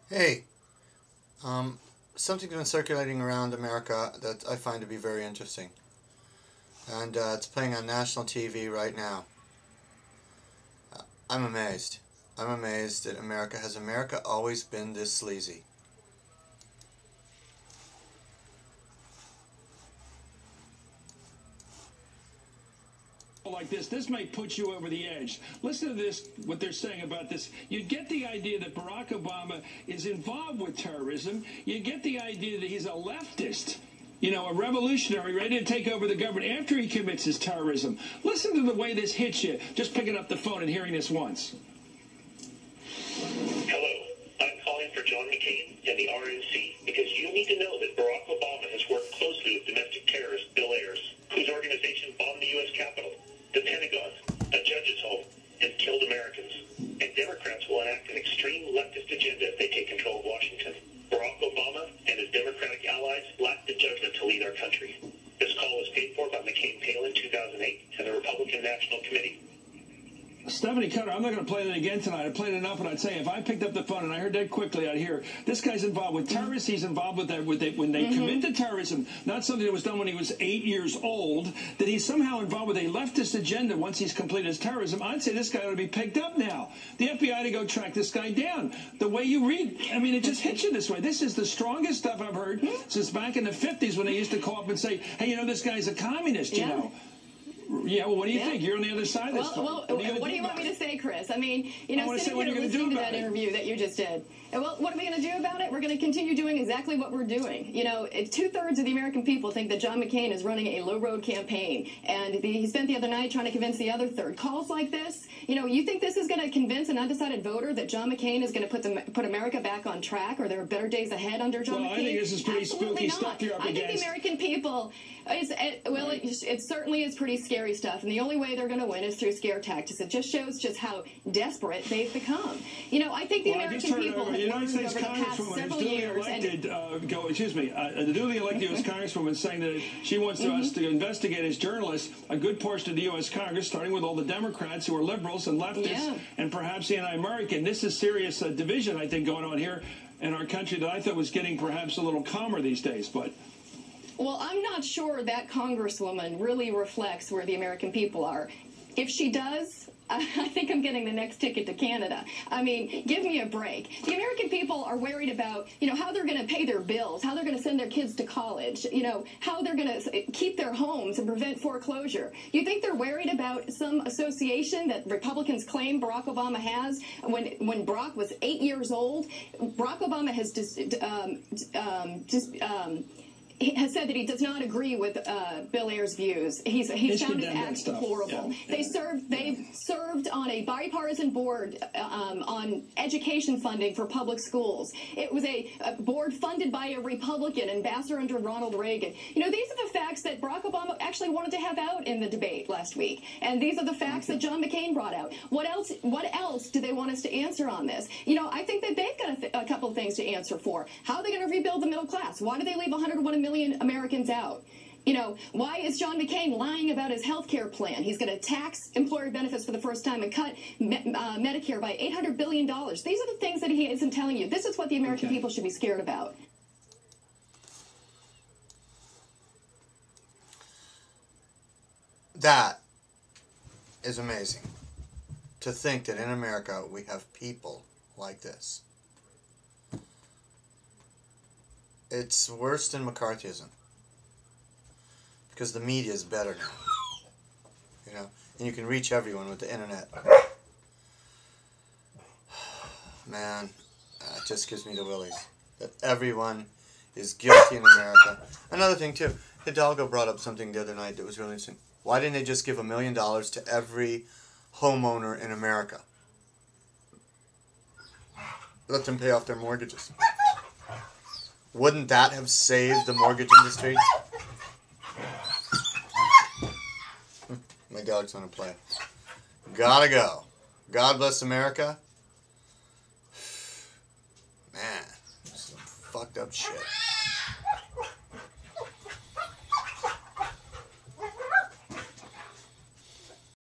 Hey, something's been circulating around America that I find to be very interesting. And it's playing on national TV right now. I'm amazed. I'm amazed that America, has America always been this sleazy? Like this may put you over the edge. Listen to this, what they're saying about this. You get the idea that Barack Obama is involved with terrorism. You get the idea that he's a leftist, you know, a revolutionary ready to take over the government after he commits his terrorism. Listen to the way this hits you, just picking up the phone and hearing this once. Hello, I'm calling for John McCain and the RNC because you need to know that Barack Obama has worked closely with domestic terrorist Bill Ayers, whose organization bombed the U.S. Capitol, the Pentagon, a judge's home, and killed Americans. And Democrats will enact an extreme leftist agenda if they take control of Washington. Barack Obama and his Democratic allies lack the judgment to lead our country. This call was paid for by McCain-Palin in 2008 and the Republican National Committee. Stephanie Cutter, I'm not going to play that again tonight. I played it enough, and I'd say if I picked up the phone and I heard that quickly, I'd hear this guy's involved with terrorists. He's involved with that when they commit the terrorism, not something that was done when he was 8 years old. That he's somehow involved with a leftist agenda once he's completed his terrorism. I'd say this guy ought to be picked up now. The FBI to go track this guy down. The way you read, I mean, it just hits you this way. This is the strongest stuff I've heard since back in the 50s when they used to call up and say, "Hey, you know, this guy's a communist," you know. Yeah, well, what do you think? You're on the other side of this. What do you want me to say, Chris? I mean, you know, sitting here listening to that interview that you just did. Well, what are we going to do about it? We're going to continue doing exactly what we're doing. You know, 2/3 of the American people think that John McCain is running a low-road campaign, and he spent the other night trying to convince the other third. Calls like this, you know, you think this is going to convince an undecided voter that John McCain is going to put America back on track, or there are better days ahead under John McCain? Well, I think this is pretty spooky stuff you're up against. I think the American people, it certainly is pretty scary stuff, and the only way they're going to win is through scare tactics. It just shows just how desperate they've become. You know, I think the American people have United States over the past several years. The duly elected U.S. Congresswoman saying that she wants us to investigate as journalists a good portion of the U.S. Congress, starting with all the Democrats who are liberals and leftists and perhaps anti-American. This is serious division, I think, going on here in our country that I thought was getting perhaps a little calmer these days, but... Well, I'm not sure that Congresswoman really reflects where the American people are. If she does, I think I'm getting the next ticket to Canada. I mean, give me a break. The American people are worried about, you know, how they're going to pay their bills, how they're going to send their kids to college, you know, how they're going to keep their homes and prevent foreclosure. You think they're worried about some association that Republicans claim Barack Obama has? When Barack was 8 years old, Barack Obama has has said that he does not agree with Bill Ayers' views. He's found his acts deplorable. They've served on a bipartisan board on education funding for public schools. It was a board funded by a Republican ambassador under Ronald Reagan. You know, these are the facts that Barack Obama actually wanted to have out in the debate last week, and these are the facts that John McCain brought out. What else do they want us to answer on this? You know, I think that they've got a couple of things to answer for. How are they going to rebuild the middle class? Why do they leave 101 million Americans out? You know, why is John McCain lying about his health care plan? He's going to tax employer benefits for the first time and cut Medicare by $800 billion. These are the things that he isn't telling you. This is what the American people should be scared about. That is amazing. To think that in America we have people like this. It's worse than McCarthyism. Because the media is better now. You know? And you can reach everyone with the internet. Man, it just gives me the willies. That everyone is guilty in America. Another thing too, Hidalgo brought up something the other night that was really interesting. Why didn't they just give $1 million to every homeowner in America? Let them pay off their mortgages. Wouldn't that have saved the mortgage industry? My dog's want to play. Gotta go. God bless America. Man, some fucked up shit.